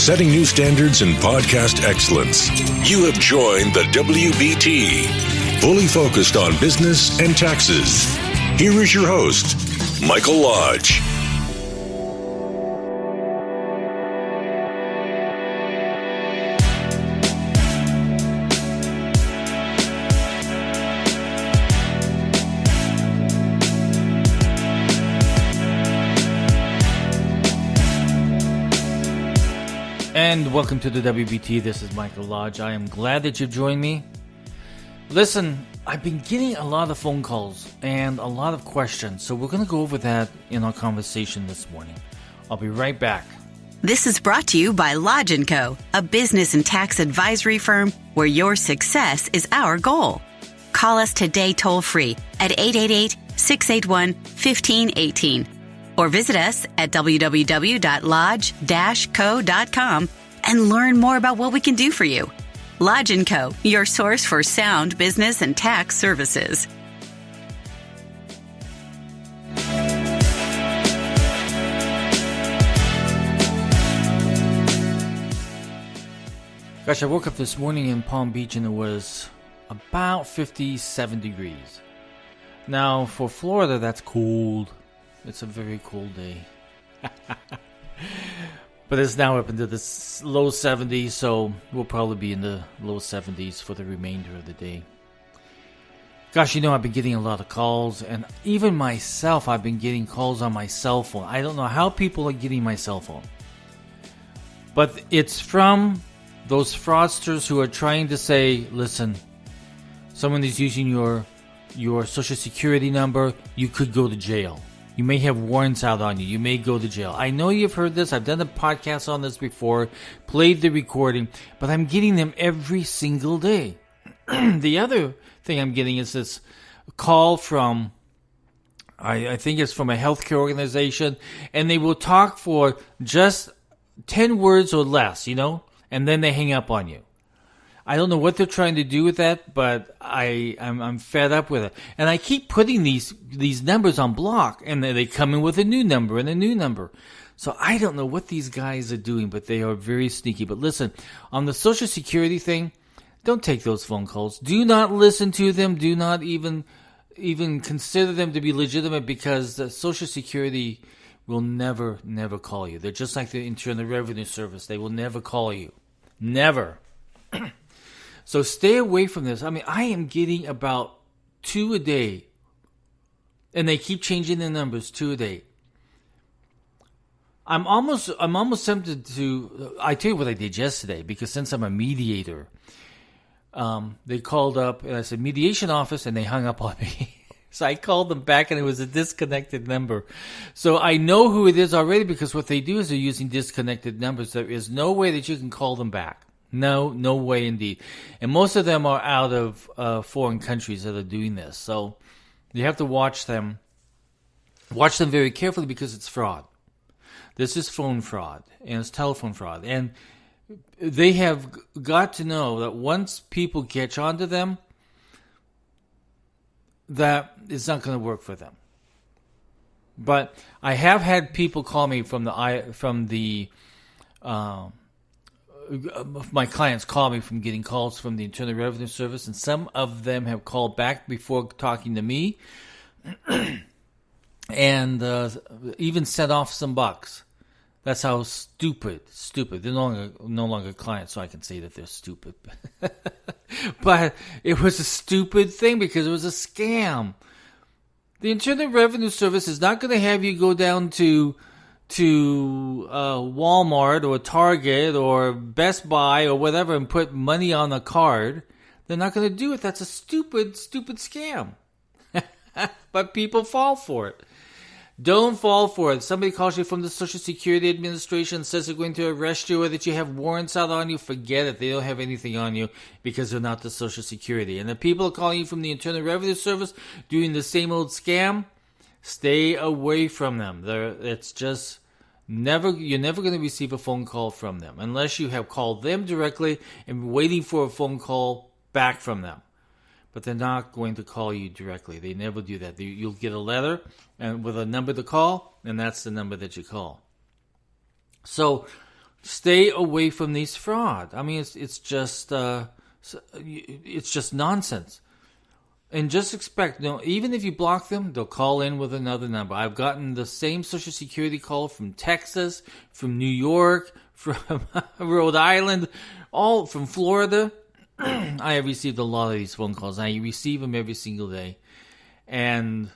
setting new standards in podcast excellence. You have joined the WBT, fully focused on business and taxes. Here is your host, Michael Lodge. And welcome to the WBT. This is Michael Lodge. I am glad that you've joined me. Listen, I've been getting a lot of phone calls and a lot of questions, so we're going to go over that in our conversation this morning. I'll be right back. This is brought to you by Lodge & Co., a business and tax advisory firm where your success is our goal. Call us today toll-free at 888-681-1518 or visit us at www.lodge-co.com and learn more about what we can do for you. Lodge & Co., your source for sound business and tax services. Gosh, I woke up this morning in Palm Beach and it was about 57 degrees. Now, for Florida, that's cold. It's a very cold day. But it's now up into the low 70s, so we'll probably be in the low 70s for the remainder of the day. Gosh, I've been getting a lot of calls, and even myself, I've been getting calls on my cell phone. I don't know how people are getting my cell phone. But it's from those fraudsters who are trying to say, listen, someone is using your Social Security number, you could go to jail. You may have warrants out on you. You may go to jail. I know you've heard this. I've done a podcast on this before, played the recording, but I'm getting them every single day. The other thing I'm getting is this call from, I think it's from a healthcare organization, and they will talk for just 10 words or less, and then they hang up on you. I don't know what they're trying to do with that, but I'm fed up with it. And I keep putting these numbers on block, and they come in with a new number and a new number. So I don't know what these guys are doing, but they are very sneaky. But listen, on the Social Security thing, don't take those phone calls. Do not listen to them. Do not even consider them to be legitimate, because the Social Security will never call you. They're just like the Internal Revenue Service. They will never call you. Never. So stay away from this. I am getting about 2 a day. And they keep changing the numbers, 2 a day. I'm almost tempted to, I tell you what I did yesterday, because since I'm a mediator, they called up and I said, mediation office, and they hung up on me. So I called them back and it was a disconnected number. So I know who it is already, because what they do is they're using disconnected numbers. There is no way that you can call them back. No way indeed. And most of them are out of foreign countries that are doing this. So you have to watch them very carefully, because it's fraud. This is phone fraud and it's telephone fraud. And they have got to know that once people catch on to them, that it's not going to work for them. But I have had people call me my clients call me from getting calls from the Internal Revenue Service, and some of them have called back before talking to me and even sent off some bucks. That's how stupid. They're no longer clients, so I can say that they're stupid. But it was a stupid thing, because it was a scam. The Internal Revenue Service is not going to have you go down to Walmart or Target or Best Buy or whatever and put money on a card. They're not going to do it. That's a stupid scam. But people fall for it. Don't fall for it. Somebody calls you from the Social Security Administration and says they're going to arrest you or that you have warrants out on you. Forget it. They don't have anything on you, because they're not the Social Security. And the people calling you from the Internal Revenue Service doing the same old scam, stay away from them. It's just you're never going to receive a phone call from them unless you have called them directly and waiting for a phone call back from them. But they're not going to call you directly. They never do that. You'll get a letter and with a number to call, and that's the number that you call. So Stay away from these fraud. I mean, it's just nonsense. And just expect, even if you block them, they'll call in with another number. I've gotten the same Social Security call from Texas, from New York, from Rhode Island, all from Florida. I have received a lot of these phone calls. I receive them every single day. And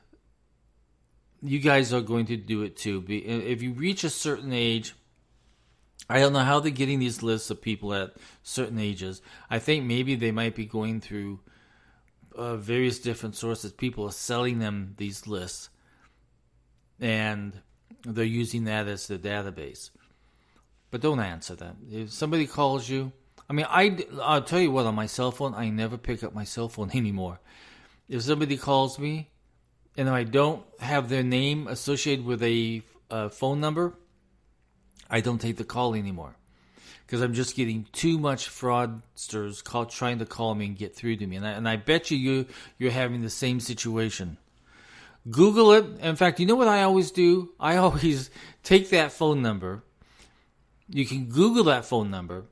you guys are going to do it too. If you reach a certain age, I don't know how they're getting these lists of people at certain ages. I think maybe they might be going through various different sources. People are selling them these lists, and they're using that as the database. But don't answer them. If somebody calls you, I mean, I'll tell you what, on my cell phone, I never pick up my cell phone anymore. If somebody calls me, and I don't have their name associated with a phone number, I don't take the call anymore. Because I'm just getting too much fraudsters trying to call me and get through to me. And I bet you're having the same situation. Google it. In fact, you know what I always do? I always take that phone number. You can Google that phone number,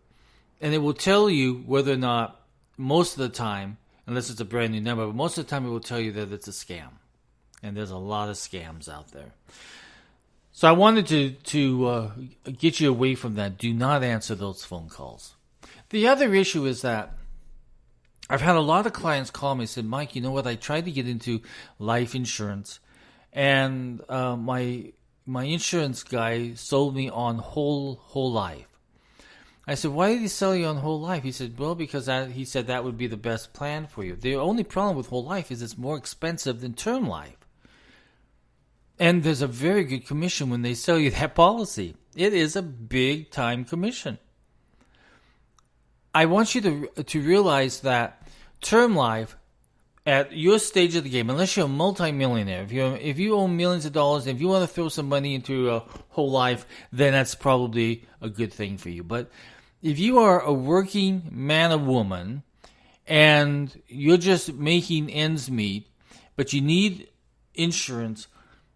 and it will tell you whether or not, most of the time, unless it's a brand new number, but most of the time it will tell you that it's a scam. And there's a lot of scams out there. So I wanted to get you away from that. Do not answer those phone calls. The other issue is that I've had a lot of clients call me and said, Mike, you know what? I tried to get into life insurance, and my insurance guy sold me on whole life. I said, why did he sell you on whole life? He said, well, because he said that would be the best plan for you. The only problem with whole life is it's more expensive than term life. And there's a very good commission when they sell you that policy. It is a big time commission. I want you to realize that term life, at your stage of the game, unless you're a multimillionaire, if you own millions of dollars, if you want to throw some money into a whole life, then that's probably a good thing for you. But if you are a working man or woman and you're just making ends meet, but you need insurance,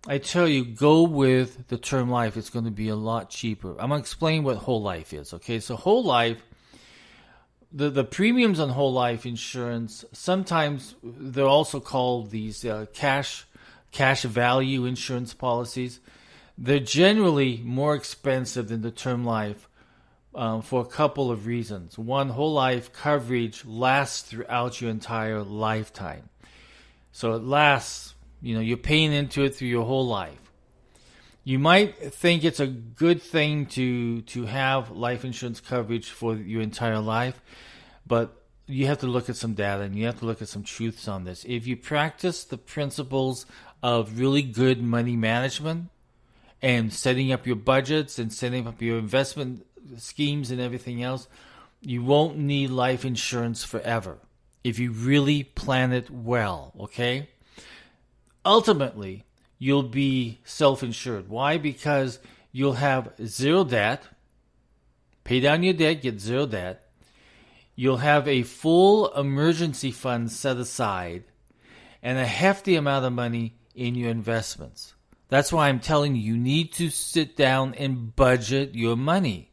I tell you, go with the term life. It's going to be a lot cheaper. I'm going to explain what whole life is, okay? So whole life, the premiums on whole life insurance, sometimes they're also called these cash value insurance policies. They're generally more expensive than the term life for a couple of reasons. One, whole life coverage lasts throughout your entire lifetime. So it lasts. You're paying into it through your whole life. You might think it's a good thing to have life insurance coverage for your entire life, but you have to look at some data and you have to look at some truths on this. If you practice the principles of really good money management and setting up your budgets and setting up your investment schemes and everything else, you won't need life insurance forever if you really plan it well, okay? Ultimately, you'll be self-insured. Why? Because you'll have zero debt, pay down your debt, get zero debt. You'll have a full emergency fund set aside and a hefty amount of money in your investments. That's why I'm telling you, you need to sit down and budget your money.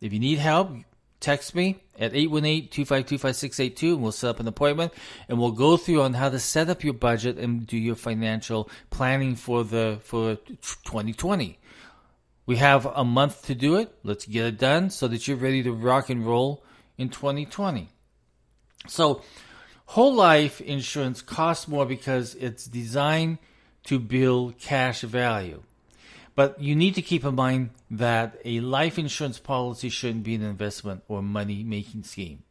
If you need help, text me at 818-252-5682 and we'll set up an appointment and we'll go through on how to set up your budget and do your financial planning for 2020. We have a month to do it. Let's get it done so that you're ready to rock and roll in 2020. So whole life insurance costs more because it's designed to build cash value. But you need to keep in mind that a life insurance policy shouldn't be an investment or money-making scheme.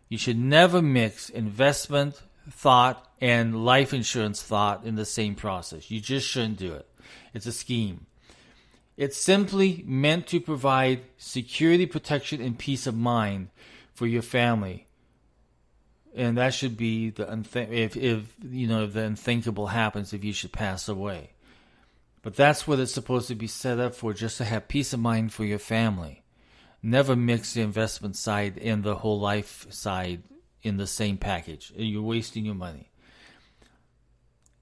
You should never mix investment thought and life insurance thought in the same process. You just shouldn't do it. It's a scheme. It's simply meant to provide security, protection, and peace of mind for your family. And that should be the if the unthinkable happens, if you should pass away. But that's what it's supposed to be set up for, just to have peace of mind for your family. Never mix the investment side and the whole life side in the same package. You're wasting your money.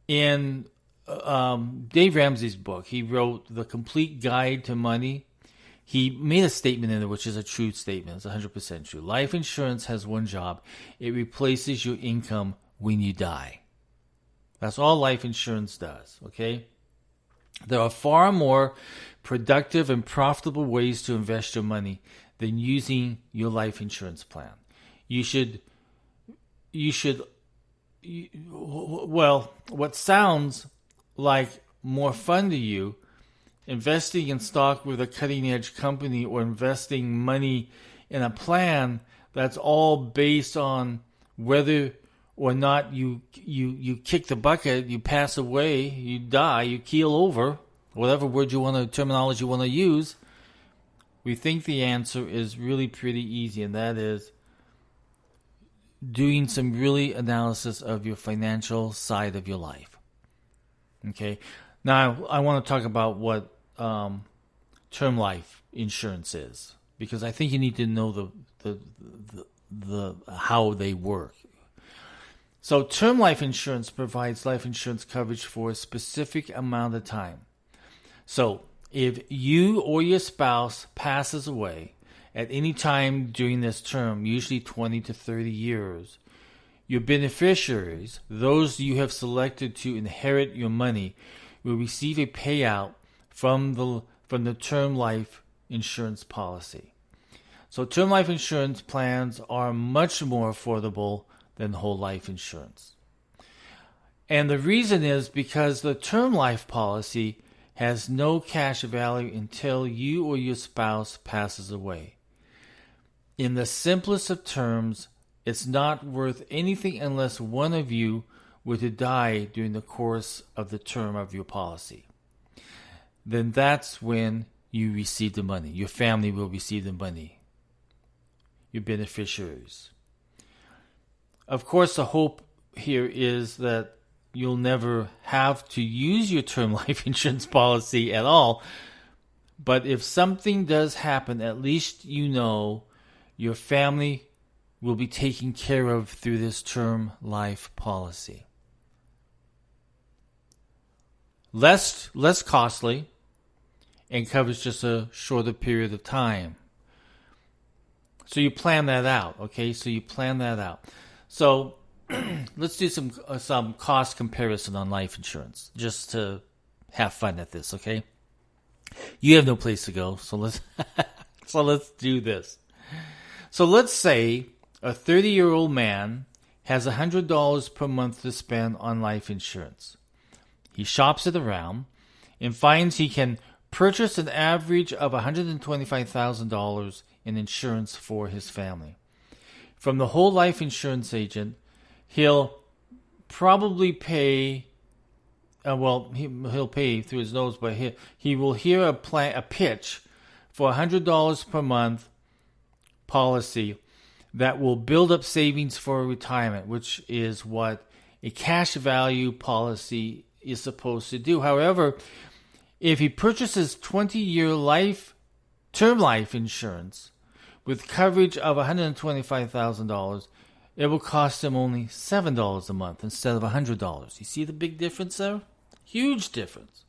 In Dave Ramsey's book, he wrote The Complete Guide to Money. he made a statement in it, which is a true statement. It's 100% true. Life insurance has one job. It replaces your income when you die. That's all life insurance does, okay? There are far more productive and profitable ways to invest your money than using your life insurance plan. What sounds like more fun to you, investing in stock with a cutting-edge company or investing money in a plan that's all based on whether or not you kick the bucket, you pass away, you die, you keel over, whatever terminology you want to use, we think the answer is really pretty easy, and that is doing some really analysis of your financial side of your life. Okay? Now, I want to talk about what term life insurance is, because I think you need to know the how they work. So term life insurance provides life insurance coverage for a specific amount of time. So if you or your spouse passes away at any time during this term, usually 20 to 30 years, your beneficiaries, those you have selected to inherit your money, will receive a payout from the term life insurance policy. So term life insurance plans are much more affordable than whole life insurance. And the reason is because the term life policy has no cash value until you or your spouse passes away. In the simplest of terms, it's not worth anything unless one of you were to die during the course of the term of your policy. Then that's when you receive the money. Your family will receive the money. Your beneficiaries. Of course, the hope here is that you'll never have to use your term life insurance policy at all. But if something does happen, at least you know your family will be taken care of through this term life policy. Less costly and covers just a shorter period of time. So you plan that out, okay? So let's do some cost comparison on life insurance, just to have fun at this, okay? You have no place to go, so let's do this. So let's say a 30-year-old man has $100 per month to spend on life insurance. He shops it around and finds he can purchase an average of $125,000 in insurance for his family. From the whole life insurance agent, he'll probably pay, he'll pay through his nose, but he will hear a pitch for $100 per month policy that will build up savings for retirement, which is what a cash value policy is supposed to do. However, if he purchases 20-year term life insurance with coverage of $125,000, it will cost him only $7 a month instead of $100. You see the big difference there? Huge difference.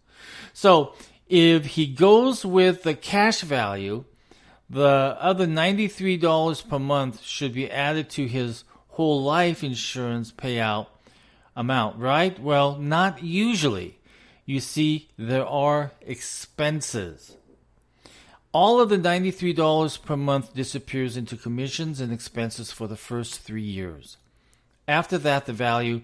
So if he goes with the cash value, the other $93 per month should be added to his whole life insurance payout amount, right? Well, not usually. You see, there are expenses. All of the $93 per month disappears into commissions and expenses for the first 3 years. After that, the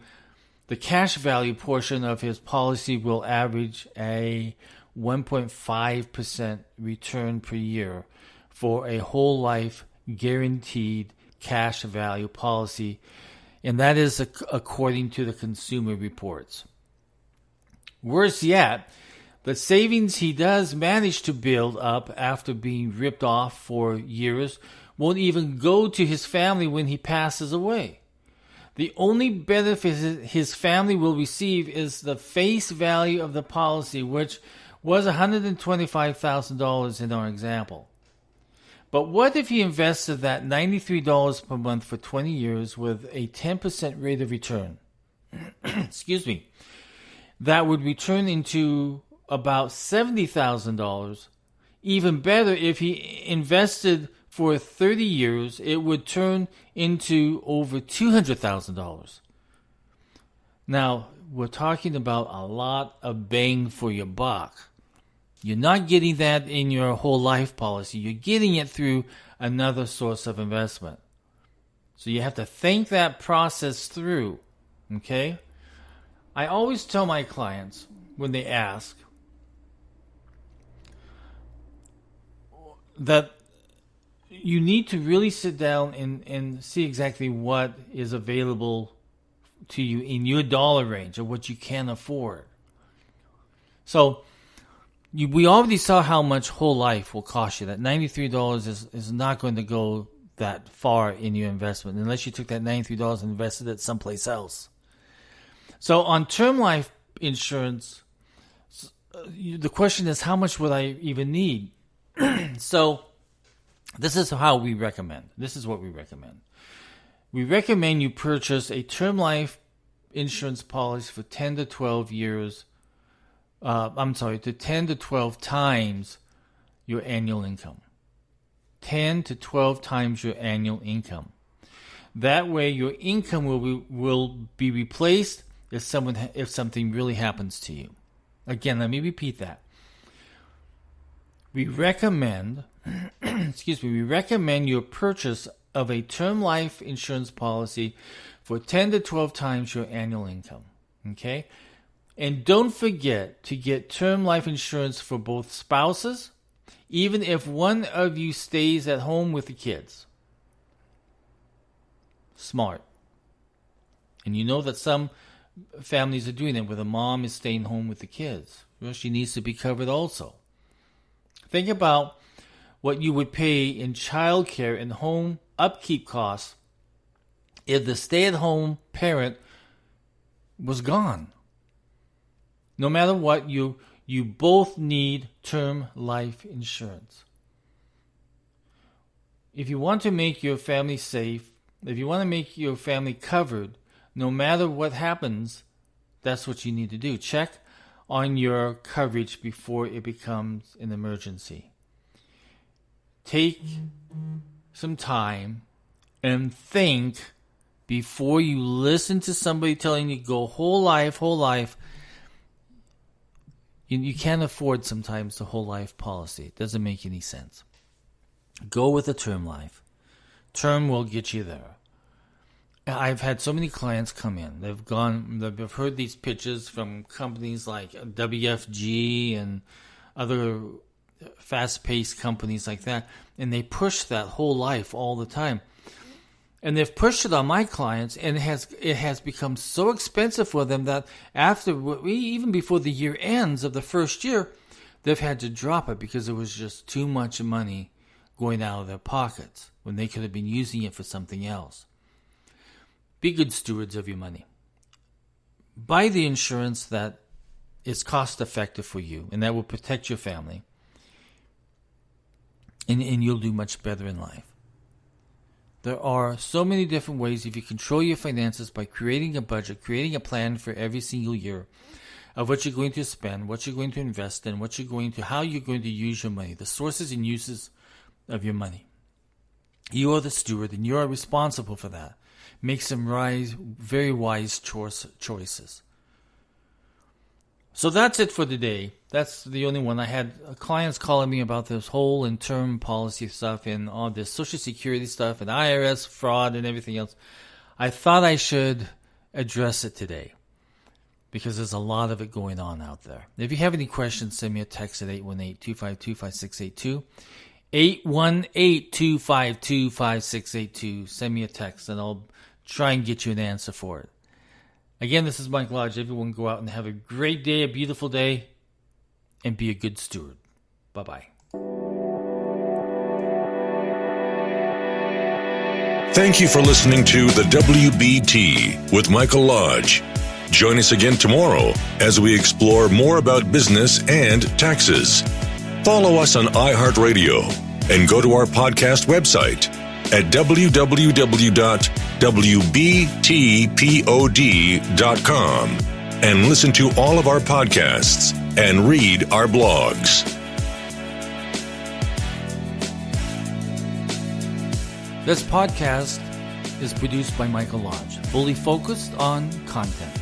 cash value portion of his policy will average a 1.5% return per year for a whole life guaranteed cash value policy, and that is according to the Consumer Reports. Worse yet, the savings he does manage to build up after being ripped off for years won't even go to his family when he passes away. The only benefit his family will receive is the face value of the policy, which was $125,000 in our example. But what if he invested that $93 per month for 20 years with a 10% rate of return? Excuse me. That would return into about $70,000 even better, if he invested for 30 years, it would turn into over $200,000. Now, we're talking about a lot of bang for your buck. You're not getting that in your whole life policy. You're getting it through another source of investment. So you have to think that process through, okay? I always tell my clients when they ask that you need to really sit down and see exactly what is available to you in your dollar range or what you can afford. So we already saw how much whole life will cost you. That $93 is not going to go that far in your investment unless you took that $93 and invested it someplace else. So on term life insurance, the question is, how much would I even need? So this is how we recommend. This is what we recommend. We recommend you purchase a term life insurance policy for 10 to 12 years. To 10 to 12 times your annual income. 10 to 12 times your annual income. That way your income will be replaced if something really happens to you. Again, let me repeat that. We recommend your purchase of a term life insurance policy for 10 to 12 times your annual income. Okay? And don't forget to get term life insurance for both spouses, even if one of you stays at home with the kids. Smart. And you know that some families are doing that, where the mom is staying home with the kids. Well, she needs to be covered also. Think about what you would pay in child care and home upkeep costs if the stay-at-home parent was gone. No matter what, you both need term life insurance. If you want to make your family safe, if you want to make your family covered, no matter what happens, that's what you need to do. Check on your coverage before it becomes an emergency. Take some time and think before you listen to somebody telling you go whole life. You can't afford sometimes the whole life policy. It doesn't make any sense. Go with a term life. Term will get you there. I've had so many clients come in. They've heard these pitches from companies like WFG and other fast-paced companies like that, and they push that whole life all the time. And they've pushed it on my clients, and it has become so expensive for them that even before the year ends of the first year, they've had to drop it because it was just too much money going out of their pockets when they could have been using it for something else. Be good stewards of your money. Buy the insurance that is cost effective for you and that will protect your family. And you'll do much better in life. There are so many different ways if you control your finances by creating a budget, creating a plan for every single year of what you're going to spend, what you're going to invest in, how you're going to use your money, the sources and uses of your money. You are the steward and you are responsible for that. Make some very wise choices. So that's it for today. That's the only one. I had clients calling me about this whole and term policy stuff and all this Social Security stuff and IRS fraud and everything else. I thought I should address it today because there's a lot of it going on out there. If you have any questions, send me a text at 818-252-5682. 818-252-5682. Send me a text and I'll try and get you an answer for it. Again, this is Mike Lodge. Everyone go out and have a great day, a beautiful day, and be a good steward. Bye-bye. Thank you for listening to the WBT with Michael Lodge. Join us again tomorrow as we explore more about business and taxes. Follow us on iHeartRadio and go to our podcast website at www.wbtpod.com and listen to all of our podcasts and read our blogs. This podcast is produced by Michael Lodge, fully focused on content.